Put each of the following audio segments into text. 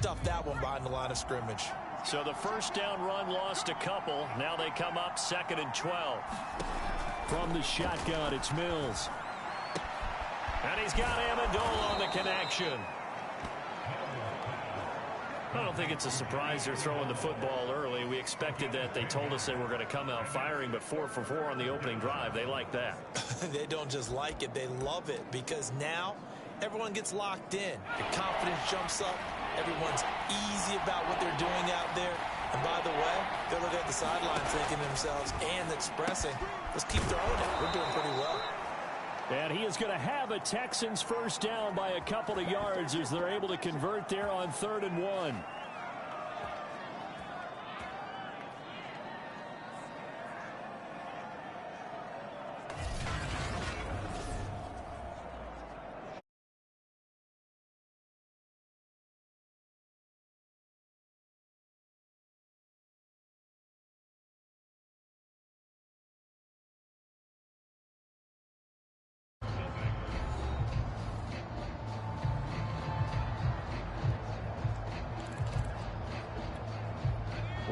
stuffed that one behind the line of scrimmage. So the first down run lost a couple. Now they come up 2nd and 12. From the shotgun, it's Mills. And he's got Amendola on the connection. I don't think it's a surprise they're throwing the football early. We expected that. They told us they were going to come out firing, but 4 for 4 on the opening drive. They like that. They don't just like it, they love it, because now everyone gets locked in. The confidence jumps up. Everyone's easy about what they're doing out there. And by the way, they're looking at the sideline thinking to themselves and expressing, let's keep throwing it. We're doing pretty well. And he is going to have a Texans first down by a couple of yards as they're able to convert there on 3rd and 1.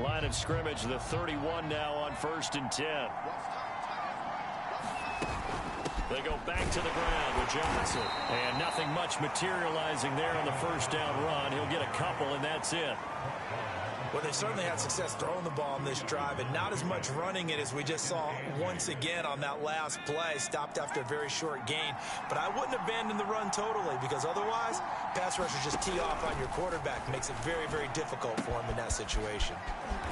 Line of scrimmage, the 31 now on 1st and 10. They go back to the ground with Johnson. And nothing much materializing there on the first down run. He'll get a couple, and that's it. Well, they certainly had success throwing the ball on this drive, and not as much running it as we just saw once again on that last play. Stopped after a very short gain. But I wouldn't abandon the run totally, because otherwise, pass rushers just tee off on your quarterback. Makes it very, very difficult for him in that situation.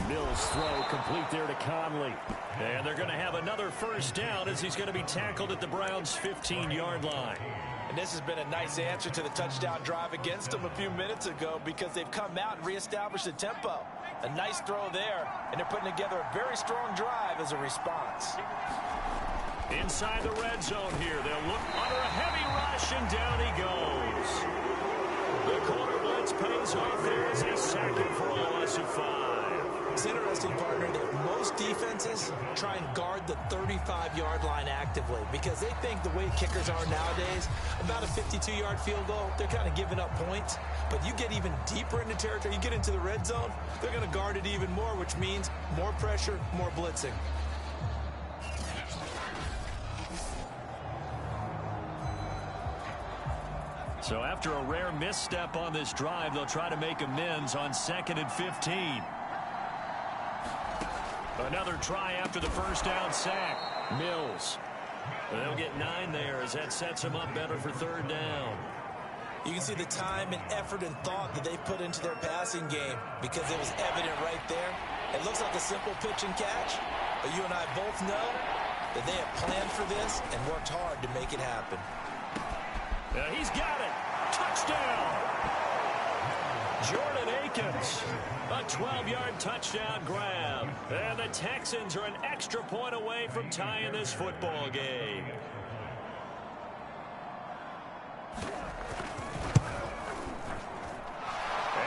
Mills' throw complete there to Conley. And they're going to have another first down as he's going to be tackled at the Browns' 15-yard line. And this has been a nice answer to the touchdown drive against them a few minutes ago, because they've come out and reestablished the tempo. A nice throw there, and they're putting together a very strong drive as a response. Inside the red zone here, they'll look under a heavy rush, and down he goes. The corner blitz pays off there as they sack him for a loss of 5. It's interesting, partner, that most defenses try and guard the 35-yard line actively, because they think the way kickers are nowadays, about a 52-yard field goal, they're kind of giving up points. But you get even deeper into territory, you get into the red zone, they're going to guard it even more, which means more pressure, more blitzing. So after a rare misstep on this drive, they'll try to make amends on 2nd and 15. Another try after the first down sack. Mills. They'll get 9 there as that sets them up better for 3rd down. You can see the time and effort and thought that they put into their passing game, because it was evident right there. It looks like a simple pitch and catch, but you and I both know that they have planned for this and worked hard to make it happen. He's got it. Touchdown. Jordan Akins. A 12-yard touchdown grab. And the Texans are an extra point away from tying this football game.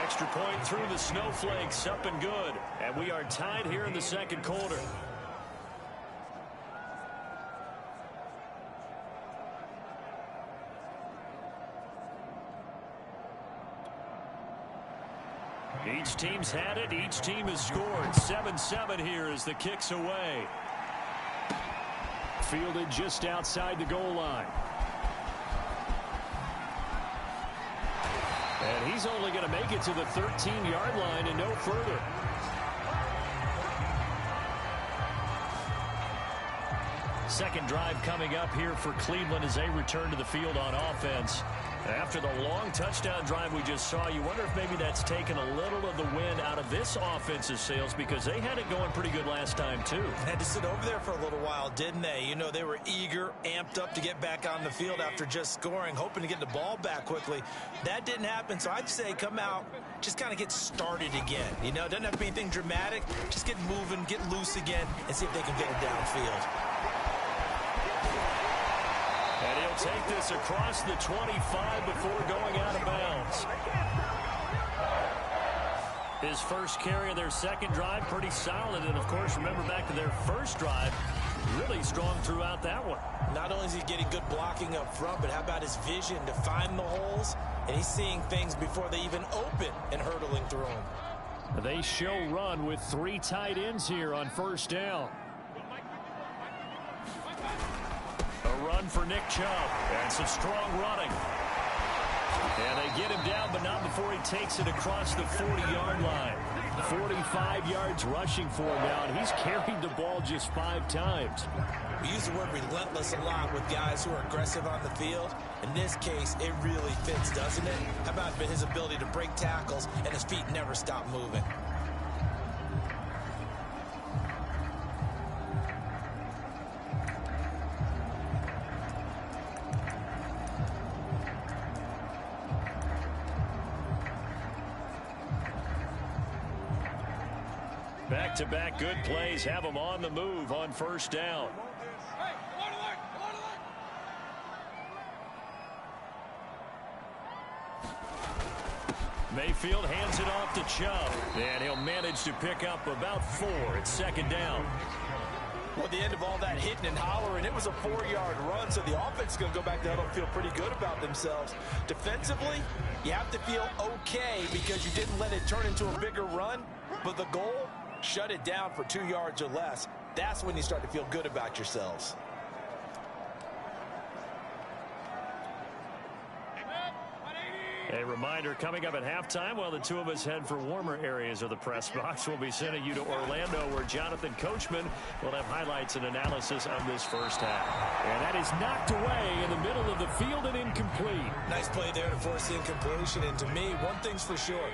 Extra point through the snowflakes, up and good. And we are tied here in the 2nd quarter. Each team's had it. Each team has scored. 7-7 here as the kick's away. Fielded just outside the goal line. And he's only going to make it to the 13-yard line and no further. Second drive coming up here for Cleveland as they return to the field on offense. After the long touchdown drive we just saw, you wonder if maybe that's taken a little of the wind out of this offensive sails, because they had it going pretty good last time too. Had to sit over there for a little while, didn't they? You know, they were eager, amped up to get back on the field after just scoring, hoping to get the ball back quickly. That didn't happen, so I'd say come out, just kind of get started again. You know, it doesn't have to be anything dramatic. Just get moving, get loose again, and see if they can get it downfield. And he'll take this across the 25 before going out of bounds. His first carry of their second drive, pretty solid. And, of course, remember back to their first drive, really strong throughout that one. Not only is he getting good blocking up front, but how about his vision to find the holes and he's seeing things before they even open and hurdling through them. They show run with 3 tight ends here on first down. A run for Nick Chubb, and some strong running. And they get him down, but not before he takes it across the 40-yard line. 45 yards rushing for him now, and he's carried the ball just 5 times. We use the word relentless a lot with guys who are aggressive on the field. In this case, it really fits, doesn't it? How about his ability to break tackles and his feet never stop moving? Back-to-back good plays have them on the move on first down. Mayfield hands it off to Chubb, and he'll manage to pick up about 4 at second down. Well, at the end of all that hitting and hollering, it was a 4-yard run, so the offense is going to go back down and feel pretty good about themselves. Defensively, you have to feel okay because you didn't let it turn into a bigger run, but the goal, shut it down for 2 yards or less. That's when you start to feel good about yourselves. A reminder, coming up at halftime, while the two of us head for warmer areas of the press box, we'll be sending you to Orlando, where Jonathan Coachman will have highlights and analysis of this first half. And that is knocked away in the middle of the field and incomplete. Nice play there to force the incompletion. And to me, one thing's for sure.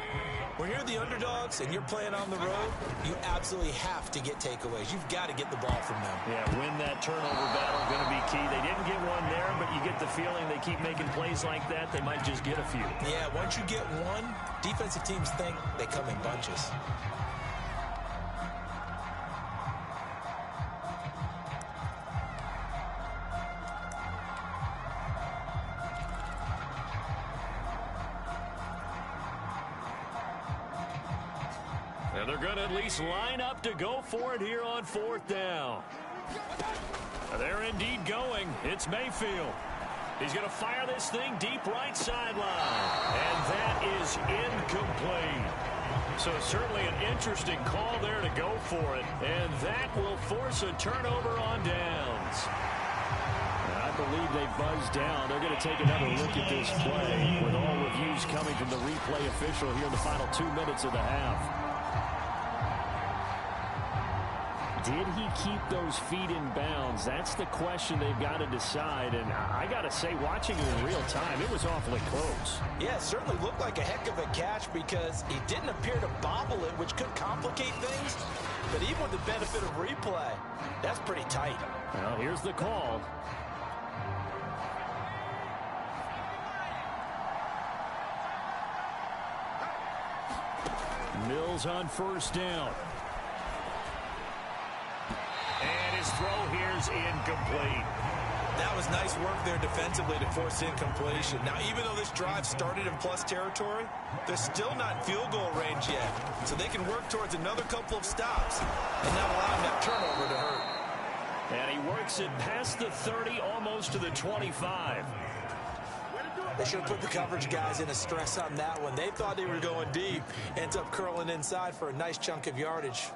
When you're the underdogs and you're playing on the road, you absolutely have to get takeaways. You've got to get the ball from them. Yeah, win that turnover battle, going to be key. They didn't get one there, but you get the feeling they keep making plays like that, they might just get a few. Yeah, once you get one, defensive teams think they come in bunches. And they're going to at least line up to go for it here on 4th down. They're indeed going. It's Mayfield. He's going to fire this thing deep right sideline. And that is incomplete. So certainly an interesting call there to go for it. And that will force a turnover on downs. I believe they buzzed down. They're going to take another look at this play with all reviews coming from the replay official here in the final 2 minutes of the half. Did he keep those feet in bounds? That's the question they've got to decide. And I got to say, watching it in real time, it was awfully close. Yeah, it certainly looked like a heck of a catch because he didn't appear to bobble it, which could complicate things. But even with the benefit of replay, that's pretty tight. Well, here's the call. Mills on first down. And his throw here's incomplete. That was nice work there defensively to force incompletion. Now, even though this drive started in plus territory, they're still not in field goal range yet. So they can work towards another couple of stops and not allowing that turnover to hurt. And he works it past the 30, almost to the 25. They should have put the coverage guys in a stress on that one. They thought they were going deep. Ends up curling inside for a nice chunk of yardage.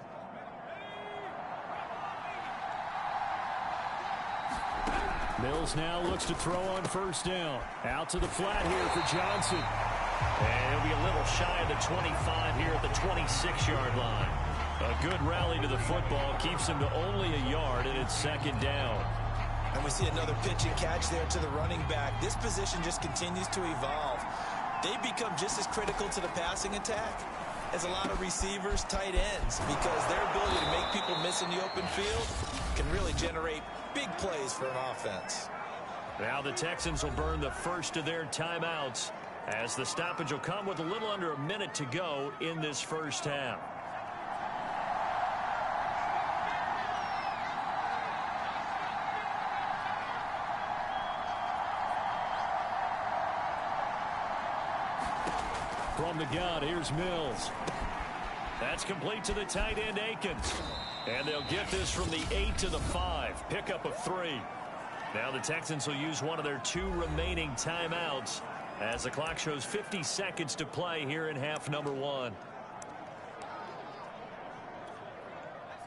Mills now looks to throw on first down. Out to the flat here for Johnson. And he'll be a little shy of the 25 here at the 26-yard line. A good rally to the football keeps him to only a yard, and it's second down. And we see another pitch and catch there to the running back. This position just continues to evolve. They become just as critical to the passing attack as a lot of receivers, tight ends, because their ability to make people miss in the open field can really generate big plays for an offense. Now the Texans will burn the first of their timeouts as the stoppage will come with a little under a minute to go in this first half. From the gun, here's Mills. That's complete to the tight end, Akins. And they'll get this from the 8 to the 5. Pickup of 3. Now the Texans will use one of their 2 remaining timeouts As the clock shows 50 seconds to play here in half number 1.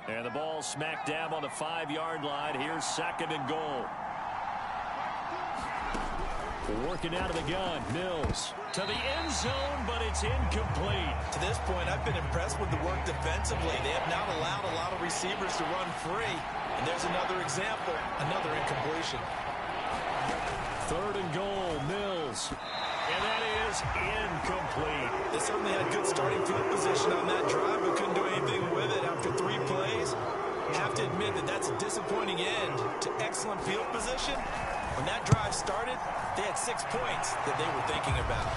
And the ball smack dab on the 5-yard line. Here's 2nd and goal. Working out of the gun. Mills to the end zone, but it's incomplete. To this point, I've been impressed with the work defensively. They have not allowed a lot of receivers to run free. And there's another example, another incompletion. 3rd and goal, Mills. And that is incomplete. They certainly had good starting field position on that drive, but couldn't do anything with it after 3 plays. Have to admit that that's a disappointing end to excellent field position. When that drive started, they had 6 points that they were thinking about.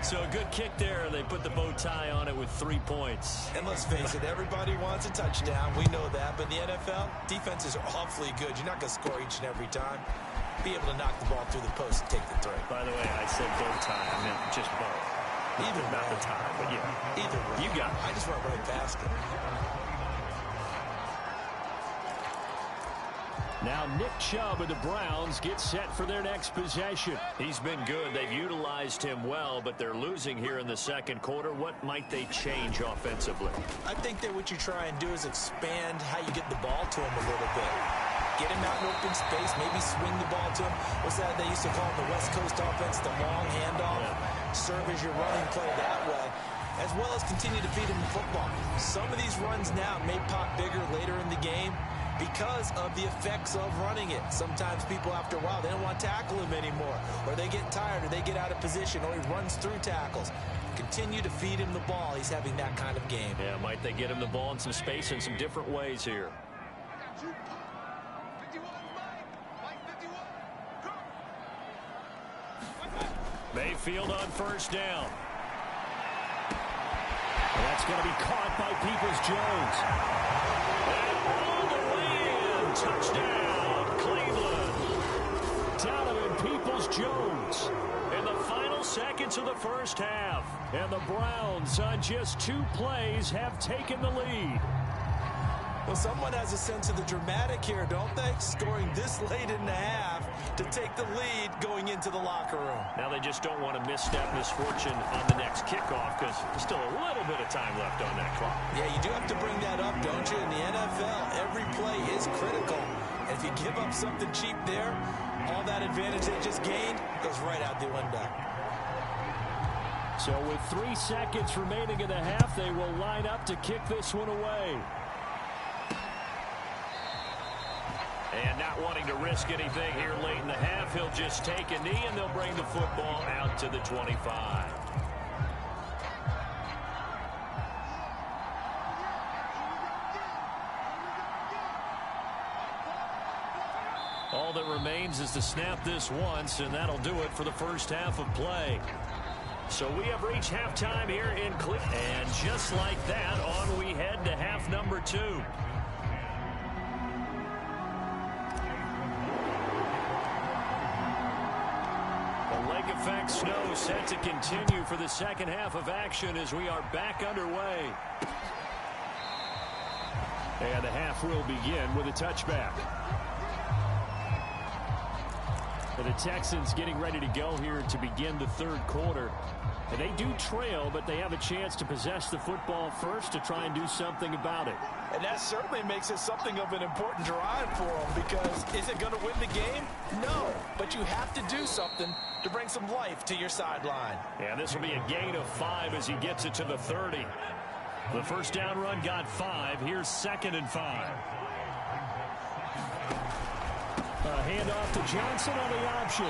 So a good kick there. They put the bow tie on it with 3 points. And let's face it, everybody wants a touchdown. We know that. But in the NFL, defenses are awfully good. You're not going to score each and every time. Be able to knock the ball through the post and take the throw. By the way, I said bow tie. I meant just bow. Either not the tie, but yeah. Either way. You got it. I just went right past it. Now Nick Chubb of the Browns gets set for their next possession. He's been good. They've utilized him well, but they're losing here in the 2nd quarter. What might they change offensively? I think that what you try and do is expand how you get the ball to him a little bit. Get him out in open space, maybe swing the ball to him. What's that they used to call the West Coast offense, the long handoff? Yeah. Serve as your running play that way, as well as continue to feed him the football. Some of these runs now may pop bigger later in the game because of the effects of running it. Sometimes people, after a while, they don't want to tackle him anymore, or they get tired, or they get out of position, or he runs through tackles. Continue to feed him the ball. He's having that kind of game. Yeah, might they get him the ball in some space in some different ways here. Mayfield on 1st down. And that's going to be caught by Peoples-Jones. And all the way in. Touchdown, Cleveland. Donovan Peoples-Jones in the final seconds of the 1st half. And the Browns, on just 2 plays, have taken the lead. Well, someone has a sense of the dramatic here, don't they? Scoring this late in the half to take the lead going into the locker room. Now they just don't want to misstep misfortune on the next kickoff because there's still a little bit of time left on that clock. Yeah, you do have to bring that up, don't you? In the NFL, every play is critical. And if you give up something cheap there, all that advantage they just gained goes right out the window. So with 3 seconds remaining in the half, they will line up to kick this one away. And not wanting to risk anything here late in the half, he'll just take a knee and they'll bring the football out to the 25. All that remains is to snap this once, and that'll do it for the 1st half of play. So we have reached halftime here in Cleveland. And just like that, on we head to half number 2. Effect snow set to continue for the 2nd half of action as we are back underway. And the half will begin with a touchback. And the Texans getting ready to go here to begin the 3rd quarter. And they do trail, but they have a chance to possess the football first to try and do something about it. And that certainly makes it something of an important drive for them, because is it going to win the game? No, but you have to do something to bring some life to your sideline. And this will be a gain of 5 as he gets it to the 30. The 1st down run got 5. Here's 2nd and 5. A handoff to Johnson on the option.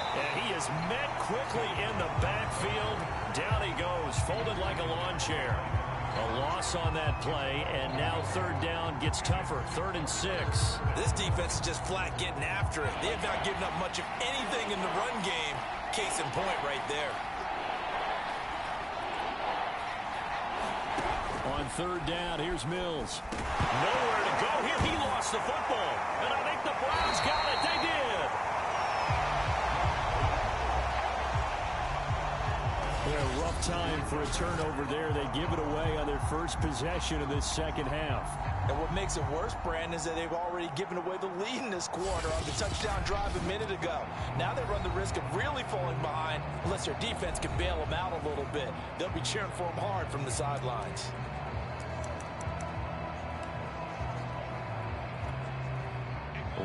And he is met quickly in the backfield. Down he goes, folded like a lawn chair. A loss on that play, and now 3rd down gets tougher. 3rd and 6. This defense is just flat getting after it. They have not given up much of anything in the run game. Case in point right there. On 3rd down, here's Mills. Nowhere to go here. He lost the football. And I think the Browns got it. They did. a rough time for a turnover there. They give it away on their first possession of this second half. And what makes it worse, Brandon, is that they've already given away the lead in this quarter on the touchdown drive a minute ago. Now they run the risk of really falling behind unless their defense can bail them out a little bit. They'll be cheering for them hard from the sidelines.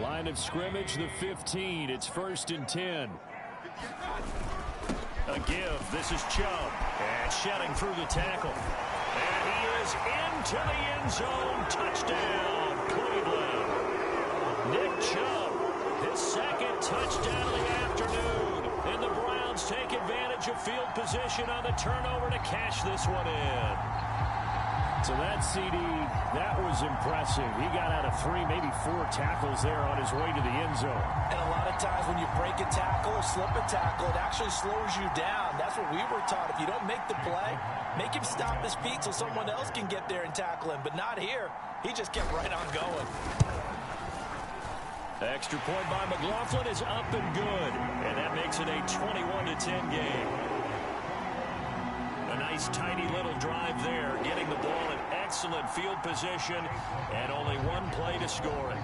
Line of scrimmage, the 15. It's 1st and 10. A give. This is Chubb. And shedding through the tackle. And he is into the end zone. Touchdown, Cleveland. Nick Chubb, his second touchdown of the afternoon. And the Browns take advantage of field position on the turnover to cash this one in. So that CD, that was impressive. He got out of 3, maybe 4 tackles there on his way to the end zone. And a lot of times when you break a tackle or slip a tackle, it actually slows you down. That's what we were taught. If you don't make the play, make him stop his feet so someone else can get there and tackle him. But not here. He just kept right on going. Extra point by McLaughlin is up and good. And that makes it a 21-10 game. A nice, tidy little drive there, getting the ball in excellent field position, and only one play to score it.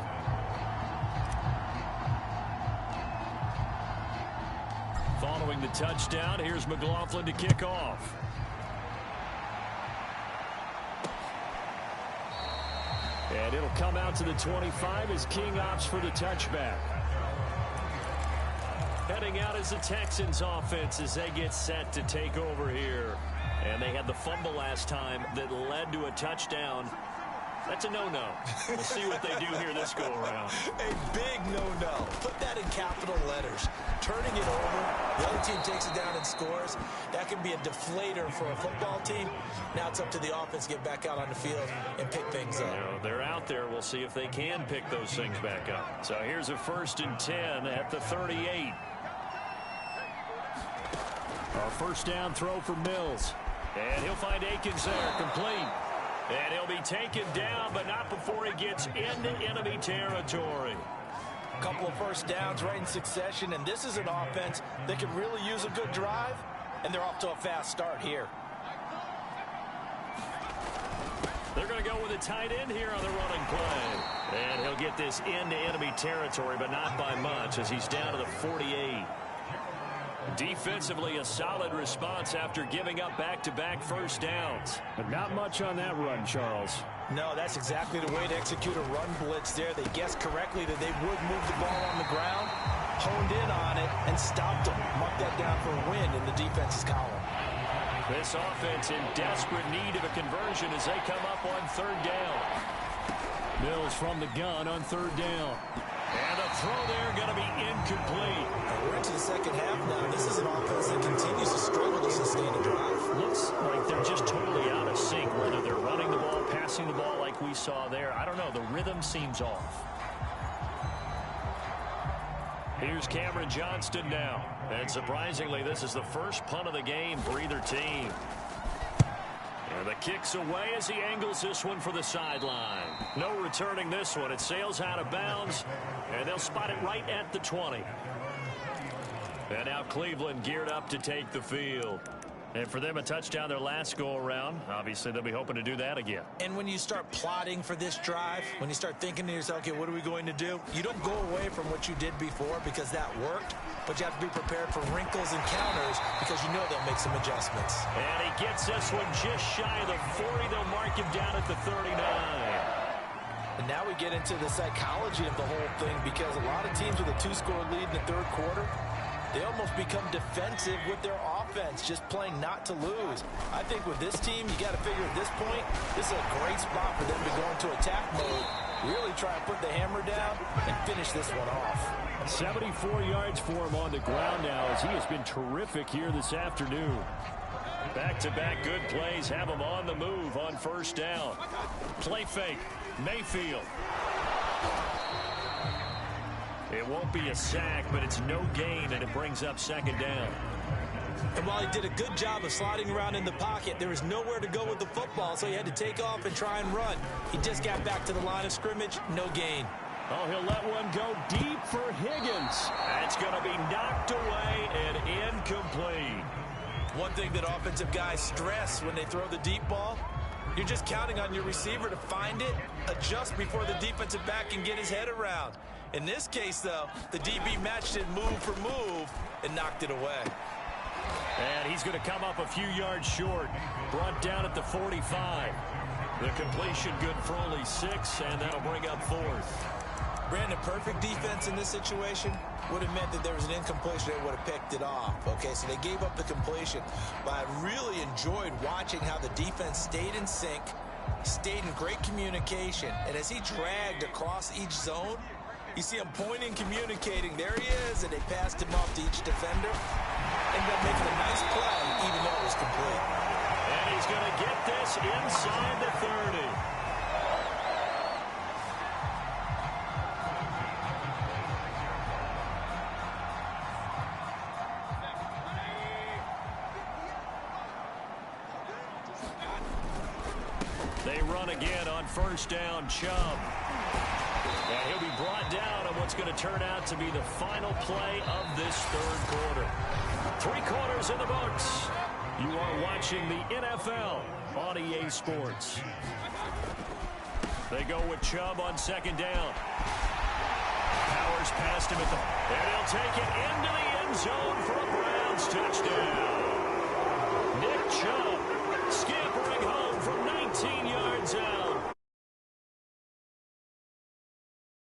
Following the touchdown, here's McLaughlin to kick off. And it'll come out to the 25 as King opts for the touchback. Heading out is the Texans offense as they get set to take over here. And they had the fumble last time that led to a touchdown. That's a no-no. We'll see what they do here this go-around. A big no-no. Put that in capital letters. Turning it over, the other team takes it down and scores. That can be a deflator for a football team. Now it's up to the offense to get back out on the field and pick things up. You know, they're out there. We'll see if they can pick those things back up. So here's a 1st and 10 at the 38. Our first down throw for Mills. And he'll find Akins there, complete. And he'll be taken down, but not before he gets into enemy territory. A couple of first downs right in succession, and this is an offense that could really use a good drive, and they're off to a fast start here. They're going to go with a tight end here on the running play. And he'll get this into enemy territory, but not by much as he's down to the 48. Defensively, a solid response after giving up back-to-back first downs. But not much on that run, Charles. No, that's exactly the way to execute a run blitz there. They guessed correctly that they would move the ball on the ground, honed in on it, and stopped them. Mark that down for a win in the defense's column. This offense in desperate need of a conversion as they come up on 3rd down. Mills from the gun on 3rd down. And the throw there going to be incomplete. We're into the second half now. This is an offense that continues to struggle to sustain a drive. Looks like they're just totally out of sync, whether they're running the ball, passing the ball like we saw there. I don't know. The rhythm seems off. Here's Cameron Johnston now. And surprisingly, this is the first punt of the game for either team. And the kick's away as he angles this one for the sideline. No returning this one. It sails out of bounds, and they'll spot it right at the 20. And now Cleveland geared up to take the field. And for them, a touchdown their last go-around. Obviously, they'll be hoping to do that again. And when you start plotting for this drive, when you start thinking to yourself, okay, what are we going to do? You don't go away from what you did before because that worked, but you have to be prepared for wrinkles and counters because you know they'll make some adjustments. And he gets this one just shy of the 40. They'll mark him down at the 39. And now we get into the psychology of the whole thing because a lot of teams with a 2-score lead in the 3rd quarter, they almost become defensive with their offense, just playing not to lose. I think with this team, you got to figure at this point, this is a great spot for them to go into attack mode, really try and put the hammer down and finish this one off. 74 yards for him on the ground now as he has been terrific here this afternoon. Back-to-back good plays have him on the move on 1st down. Play fake, Mayfield. It won't be a sack, but it's no gain, and it brings up 2nd down. And while he did a good job of sliding around in the pocket, there was nowhere to go with the football, so he had to take off and try and run. He just got back to the line of scrimmage, no gain. Oh, he'll let one go deep for Higgins. It's going to be knocked away and incomplete. One one thing that offensive guys stress when they throw the deep ball. You're just counting on your receiver to find it, adjust before the defensive back can get his head around. In this case, though, the DB matched it move for move and knocked it away. And he's going to come up a few yards short. Brought down at the 45. The completion good for only 6, and that'll bring up 4th. Brandon, perfect defense in this situation would have meant that there was an incompletion. They would have picked it off. Okay, so they gave up the completion. But I really enjoyed watching how the defense stayed in sync, stayed in great communication. And as he dragged across each zone, you see him pointing, communicating. There he is, and they passed him off to each defender. Ended up making a nice play, even though it was complete. And he's going to get this inside the 30. They run again on first down, Chubb. And he'll be brought down on what's going to turn out to be the final play of this third quarter. 3 quarters in the books. You are watching the NFL on EA Sports. They go with Chubb on second down. Powers past him at the... And he'll take it into the end zone for a Browns touchdown. Nick Chubb